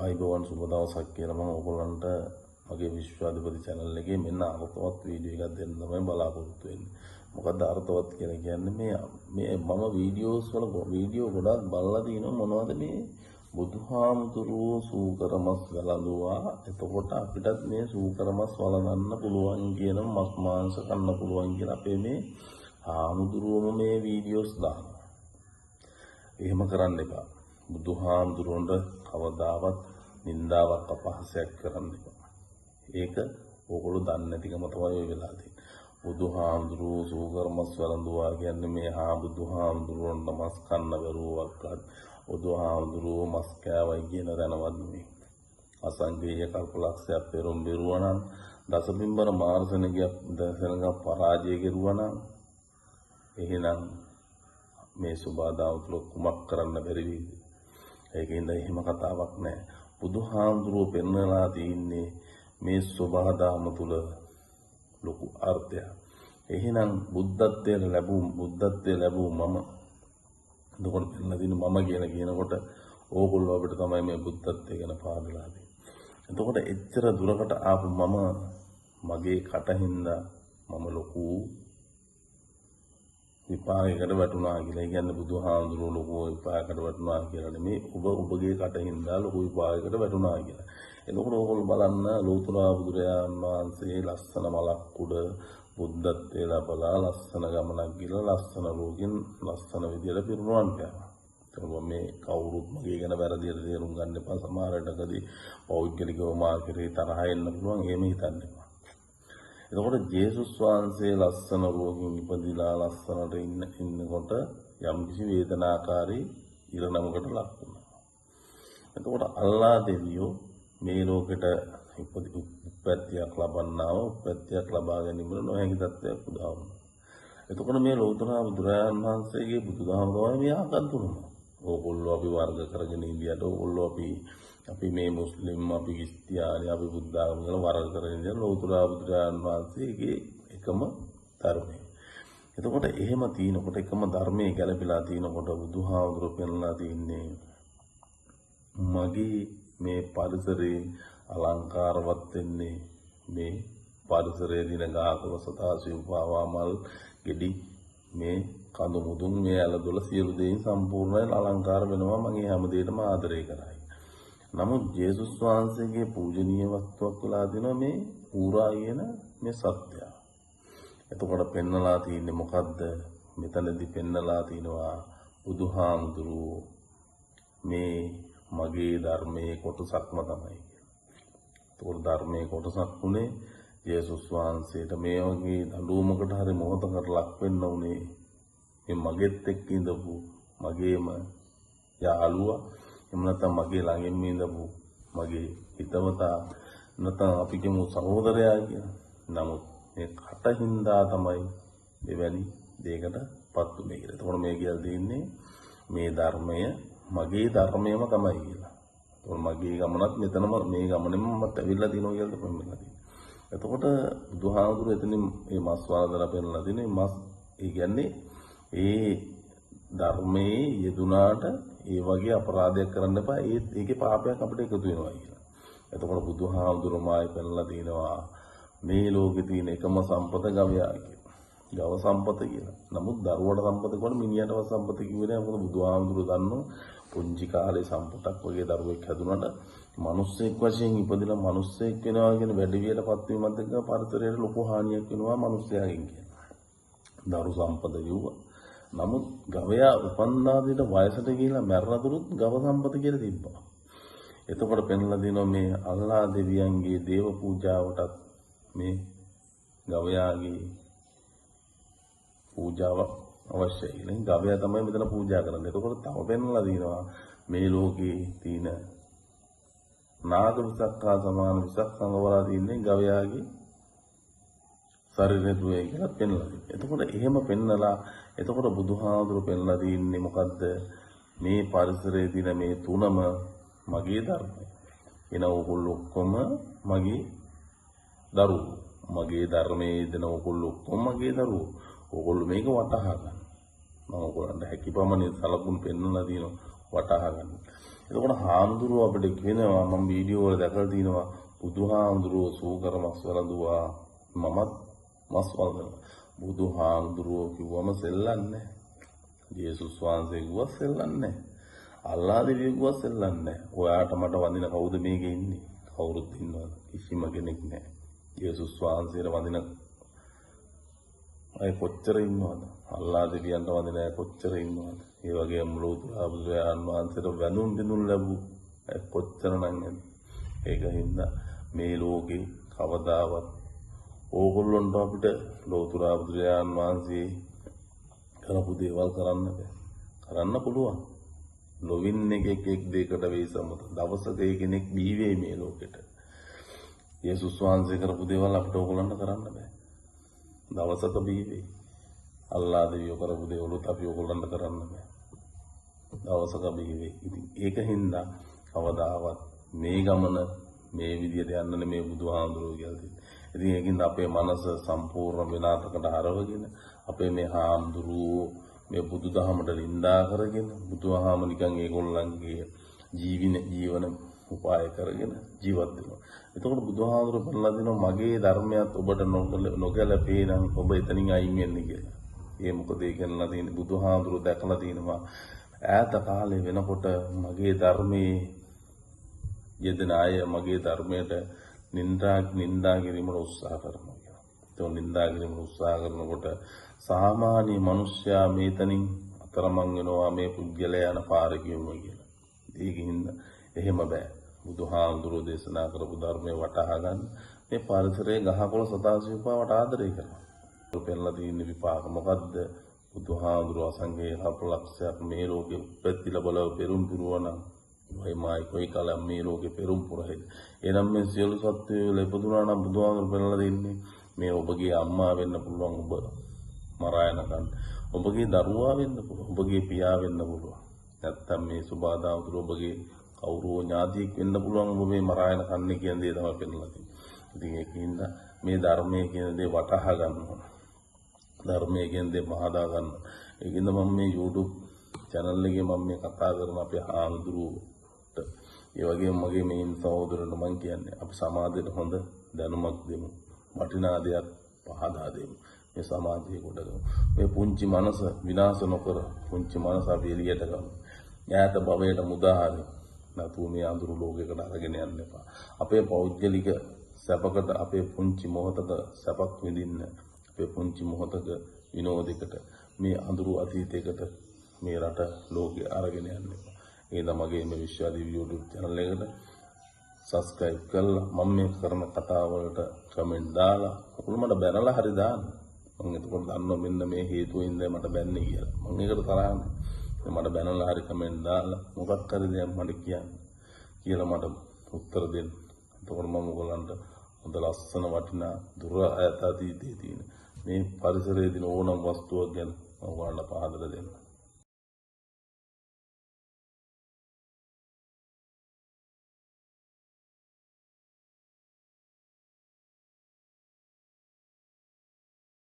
ආයිබෝවන් සුබ දවසක් කියලා මම ඔයගොල්ලන්ට මගේ විශ්වාධිපති channel එකේ මෙන්න අර්ථවත් වීඩියෝ එකක් දෙන්න තමයි බලාපොරොත්තු වෙන්නේ. මොකද්ද අර්ථවත් කියලා කියන්නේ මේ මම වීඩියෝස් වල වීඩියෝ ගොඩක් බලලා තිනවා මොනවද මේ බුදුහාමුදුරුවෝ සූකරමස් වළඳුවා. එතකොට අපිටත් මේ සූකරමස් වළඳන්න පුළුවන් කියන මස් මාංශ කන්න පුළුවන් කියලා අපේ මේ හාමුදුරුවෝම මේ වීඩියෝස් දානවා. එහෙම කරන්න එපා. බුදුහාමුදුරුවන්ට කවදාවත් නින්දාවක් අපහාසයක් කරන්න එපා. ඒක ඕගොල්ලෝ දන්නේ නැතිකම තමයි ඔය වෙලා තියෙන්නේ. බුදුහාමුදුරුවෝ සූකරමස් වළඳුවා කියන්නේ මේ බුදුහාමුදුරුවන්ට මස් කන්න බැරුවක්වත් බුදුහාමුදුරුවෝ මස් කෑවයි කියන දැනවත් නෙමෙයි. අසංකේය කල්පලක්ෂයක් පෙරම් බෙරුවා නම් දසබිම්බර මාර්සනිකයක් දසනක පරාජය කෙරුවා නම් එහෙනම් මේ සුබාදාව තුල කුමක් කරන්න බැරි වේද? ඒකින්ද එහෙම කතාවක් නැහැ. බුදුහාමුදුරුවෝ පෙන්වලා තින්නේ මේ සුබාදාම තුල ලොකු අර්ථයක්. එහෙනම් බුද්ධත්වයට ලැබූ මම එතකොට පෙන්වලා තින්නේ මම කියලා කියනකොට ඕගොල්ලෝ අපිට තමයි මේ බුද්ධත්වය ගැන පාදලා දෙන්නේ. එතකොට එච්චර දුරකට ආපු මම මගේ කටින්දා මම ලොකු විපාකයකට වැටුණා කියලා. ඒ කියන්නේ බුදුහාමුදුරුවෝ ලොකු විපාකයකට වැටුණා කියලා නෙමෙයි. ඔබගේ කටින්දා ලොකු විපාකයකට වැටුණා කියලා. එතකොට ඕගොල්ලෝ බලන්න ලෝතර බුදුරජාණන් වහන්සේ ලස්සන මලක් උඩ බුද්ධත්වයේ ලැබලා ලස්සන ගමනක් ගිහලා ලස්සන රෝගින් ලස්සන විදියට පිරුණුවන් පෑවා. ඒකෝ මේ කවුරුත් මගේ ගැන වැරදියට තේරුම් ගන්න එපා. සමහර විටකදී පෞද්ගලිකව මා කෙරේ තරහ එන්න පුළුවන්. එහෙම හිතන්න එපා. එතකොට ජේසුස් වහන්සේ ලස්සන රෝගින් ඉපදිලා ලස්සනට ඉන්නකොට යම්කිසි වේදනාකාරී ඉරණමකට ලක් වුණා. එතකොට අල්ලා දෙවියෝ මේ ලෝකෙට උප්පත්තියක් ලබන්නාව උප්පත්තියක් ලබා ගැනීමට නොහැකි තත්ත්වයක් උදා වුණා. එතකොට මේ ලෝතර බුදුරජාණන් වහන්සේගේ බුදුදහම තමයි මේ ආකන්තුරුම. ඕගොල්ලෝ අපි වර්ග කරගෙන ඉන්දියට ඕගොල්ලෝ අපි මේ මුස්ලිම් අපි ක්‍රිස්තියානි අපි බුද්ධ ආගම කියලා වර්ග කරගෙන ඉන්න ලෝතර බුදුරජාණන් වහන්සේගේ එකම ධර්මය. එතකොට එහෙම තිනකොට එකම ධර්මයේ ගැළපීලා තිනකොට බුදුහාමුදුරුවෝ පෙන්ලා තින්නේ මගේ මේ පරිසරේ අලංකාරවත් වෙන්නේ මේ පරිසරයේ දින ගාකව සතාසිව් පාවා මල් ගෙඩි මේ කඳු මුදුන් මේ ඇලදොල සියලු දේයින් සම්පූර්ණයෙන් අලංකාර වෙනවා. මගේ හැම දෙයකම ආදරය කරයි. නමුත් ජේසුස් වහන්සේගේ පූජනීය වස්තුවක් වෙලා දෙනවා මේ ඌරා කියන මේ සත්‍යය. එතකොට පෙන්නලා තියෙන්නේ මොකද්ද? මෙතනදී පෙන්නලා තිනවා බුදුහාමුදුරුවෝ මේ මගේ ධර්මයේ කොටසක්ම තමයි. ඒතකොට ධර්මයේ කොටසක් උනේ ජේසුස් වහන්සේට මේ වගේ දඬුවමකට හරි මොහොතකට ලක් වෙන්න උනේ මේ මගෙත් එක්ක ඉඳපු මගේම යාළුවා එහෙම නැත්නම් මගේ ළඟින්ම ඉඳපු මගේ හිතවතා නැත්නම් අපි කියමු සහෝදරයා කියලා. නමුත් මේ කටින්දා තමයි දෙවැනි දෙයකටපත් උනේ කියලා. එතකොට මේ කියලා දෙන්නේ මේ ධර්මය මගේ ධර්මයම තමයි කියලා. එතකොට මගේ ගමනත් මෙතනම මේ ගමනෙම මට ඇවිල්ලා දිනනවා කියලා තමයි මෙතන තියෙන්නේ. එතකොට බුදුහාමුදුරුවෝ එතනින් මේ මස් වලදලා පෙන්නලා දිනේ මස් ඒ කියන්නේ ඒ ධර්මයේ යෙදුනාට ඒ වගේ අපරාධයක් කරන්න එපා. ඒකේ පාපයක් අපිට එකතු වෙනවා කියලා. එතකොට බුදුහාමුදුරුවෝ මායි පෙන්නලා තිනවා මේ ලෝකේ තියෙන එකම සම්පත ගවයා කියලා. ගව සම්පත කියලා. නමුත් දරුවට සම්පත කියවන මිනිහටවත් සම්පත කිව්වේ නැහැ. මොකද බුදුහාමුදුරුවෝ දන්නවා පුංචි කාලේ සම්පතක් වගේ දරුවෙක් හැදුනට මිනිස්සෙක් වශයෙන් ඉපදිලා මිනිස්සෙක් වෙනවා කියන වැඩිවියටපත් වීමත් එක්ක පරිසරයට ලොකු හානියක් වෙනවා මිනිස්යාගෙන් කියනවා. දරු සම්පත කිව්වා. නමුත් ගවයා උපන්නාදීට වයසට ගිහිලා මැරෙනතුරුත් ගව සම්පත කියලා තිබ්බා. එතකොට පෙන්ලා දෙනවා මේ අල්ලා දෙවියන්ගේ දේව පූජාවටත් මේ ගවයාගේ පූජාව අවශ්‍යයි. නේ ගවයා තමයි මෙතන පූජා කරන්නේ. එතකොට තව පෙන්ලා දිනවා මේ ලෝකේ තියෙන නාග විසක්කා සමාන විසක් සංගවලා තින්නේ ගවයාගේ ශරීරය තුලයි කියලා පෙන්ලා දෙනවා. එතකොට එහෙම පෙන්නලා එතකොට බුදුහාමුදුරුවෝ පෙන්ලා තින්නේ මොකද්ද? මේ පරිසරයේ දින මේ තුනම මගේ ධර්මය. එන ඕගොල්ලෝ ඔක්කොම මගේ දරුවෝ. මගේ ධර්මයේ දෙන ඕගොල්ලෝ ඔක්කොම මගේ දරුවෝ. ඕගොල්ලෝ මේක වටහා ගන්න. මම ඔයගොල්ලන්ට හැකියපමණින් සලකුණු පෙන්වලා දිනවා වටහා ගන්න. එතකොට හාමුදුරුවෝ අපිට කියනවා මම වීඩියෝ වල දැකලා තිනවා බුදුහාමුදුරුවෝ සූකර මස් වළඳුවා මමත් මස් වළඳනවා. බුදුහාමුදුරුවෝ කිව්වම සෙල්ලන්නේ. යේසුස් වහන්සේ කිව්වා සෙල්ලන්නේ. අල්ලාහ් දෙවියෝ කිව්වා සෙල්ලන්නේ. ඔයාට මට වඳින කවුද මේකේ ඉන්නේ? කවුරුත් ඉන්නවද? කිසිම කෙනෙක් නැහැ. යේසුස් වහන්සේට වඳින අය කොච්චර ඉන්නවද? අල්ලාහ් දෙවියන්ට වඳින අය කොච්චර ඉන්නවද? ඒ වගේම ලෝතුරා බුදුරජාණන් වහන්සේට වැඳුම් බිඳුම් ලැබු අය කොච්චර නම් ඇද්ද? ඒකින්ද මේ ලෝකේ කවදාවත් ඕගොල්ලන්ට අපිට ලෝතුරා බුදුරජාණන් වහන්සේ කරපු දේවල් කරන්න බෑ. කරන්න පුළුවන්. ලොවින් එකෙක් එක් දෙයකට වෙයි සමත. දවසක කෙනෙක් බිහි වෙයි මේ ලෝකෙට. යේසුස් වහන්සේ කරපු දේවල් අපිට ඕගොල්ලන්ට කරන්න බෑ. දවසක බිහි වෙයි. අල්ලාහ් දෙවියෝ කරපු දේවලුත් අපි ඕගොල්ලන්ට කරන්න බෑ. දවසක බිහි වෙයි. ඉතින් ඒකින්ද කවදාවත් මේ ගමන මේ විදියට යන්න නෙමේ බුදුහාමුදුරුවෝ කියලා තියෙන්නේ. ඉතින් ඒකින්ද අපේ මනස සම්පූර්ණ විනාශකට හරවගෙන අපේ මේ හාමුදුරුවෝ මේ බුදුදහමට නිඳා කරගෙන බුදුහාම නිකන් ඒගොල්ලන්ගේ ජීවන උපාය කරගෙන ජීවත් වෙනවා. එතකොට බුදුහාමුදුරුවෝ පෙන්නලා දෙනවා මගේ ධර්මයත් ඔබට නොගැලපේ නම් ඔබ එතනින් අයින් වෙන්න කියලා. ඒ මොකද ඒ කියනවා තියෙන්නේ බුදුහාමුදුරුවෝ දැකලා තිනවා ඈත කාලේ වෙනකොට මගේ ධර්මයේ යෙදෙන අය මගේ ධර්මයට නිඳා කිරීමට උත්සාහ කරනවා කියලා. ඒක නිඳා කිරීමට උත්සාහ කරනකොට සාමාන්‍ය මිනිස්සයා මේතනින් අතරමං වෙනවා මේ පුද්ගලයා යන පාර කියනවා කියලා. ඒකින්ද එහෙම බෑ. බුදුහාමුදුරුවෝ දේශනා කරපු ධර්මයේ වටහා ගන්න මේ පරිසරයේ ගහකොළ සදාසිව්පාවට ආදරය කරනවා. පෙන්ලා තියෙන විපාක මොකද්ද? බුදුහාමුදුරුවෝ අසංගේ ලක්ෂයක් මේ ලෝකෙ උපැත්තිලා බලව පෙරුම් පුරවනම් වයිමයි කොයි කලම් මේ ලෝකෙ පෙරුම් පුරහෙද. එනම් මේ සියලු සත්වයෝ ලැබුණා නම් බුදුහාමුදුරුවෝ පෙන්ලා දෙන්නේ මේ ඔබගේ අම්මා වෙන්න පුළුවන් ඔබ මරායනකන්. ඔබගේ දරුවා වෙන්න පුළුවන්. ඔබගේ පියා වෙන්න පුළුවන්. නැත්තම් මේ සුබාදාවතුරු ඔබගේ කවුරුව ඥාතියෙක් වෙන්න පුළුවන් ඔබ මේ මරායන කන්නේ කියන දේ තමයි පෙන්නලා තියෙන්නේ. ඉතින් ඒකින්ද මේ ධර්මයේ කියන දේ වටහා ගන්නවා. ධර්මයේ කියන දේ මහදා ගන්න. ඒකින්ද මම මේ YouTube channel එකේ මම මේ කතා කරන අපේ හාමුදුරුවෝට ඒ වගේම මගේ මේ සහෝදරට මම කියන්නේ අපි සමාජයට හොඳ දැනුමක් දෙමු. වටිනා දෙයක් පහදා දෙමු. මේ සමාජයේ කොටගමු. මේ පුංචි මනස විනාශ නොකර පුංචි මනස අපි එළියට ගමු. ඥාත භවයට මුදාහරින් නැතුව මේ අඳුරු ලෝකයකට අරගෙන යන්න එපා. අපේ පෞද්ගලික සැපකට අපේ පුංචි මොහතක සැපක් විඳින්න අපේ පුංචි මොහතක විනෝදයකට මේ අඳුරු අතීතයකට මේ රට ලෝකේ අරගෙන යන්න එපා. ඒ තමගේ මේ විශ්වාදී YouTube channel එකට subscribe කරලා මම මේ කරන කතා වලට කමෙන්ට් දාලා ඔයාලා මට බැනලා හරි දාන්න. මම එතකොට දන්නවා මෙන්න මේ හේතුවෙන්ද මට බැන්නේ කියලා. මම ඒකට තරහ නැහැ. මට බැනලා හරි කමෙන්ට් දාලා මොකක් හරි දෙයක් මට කියන්න කියලා මට උත්තර දෙන්න. එතකොට මම ඔයගලන්ට හොඳ ලස්සන වටිනා දුර ඈත අතීතයේ තියෙන මේ පරිසරයේ දින ඕනම වස්තුවක් ගැන මම ඔයගලන්ට පහදලා දෙන්නම්.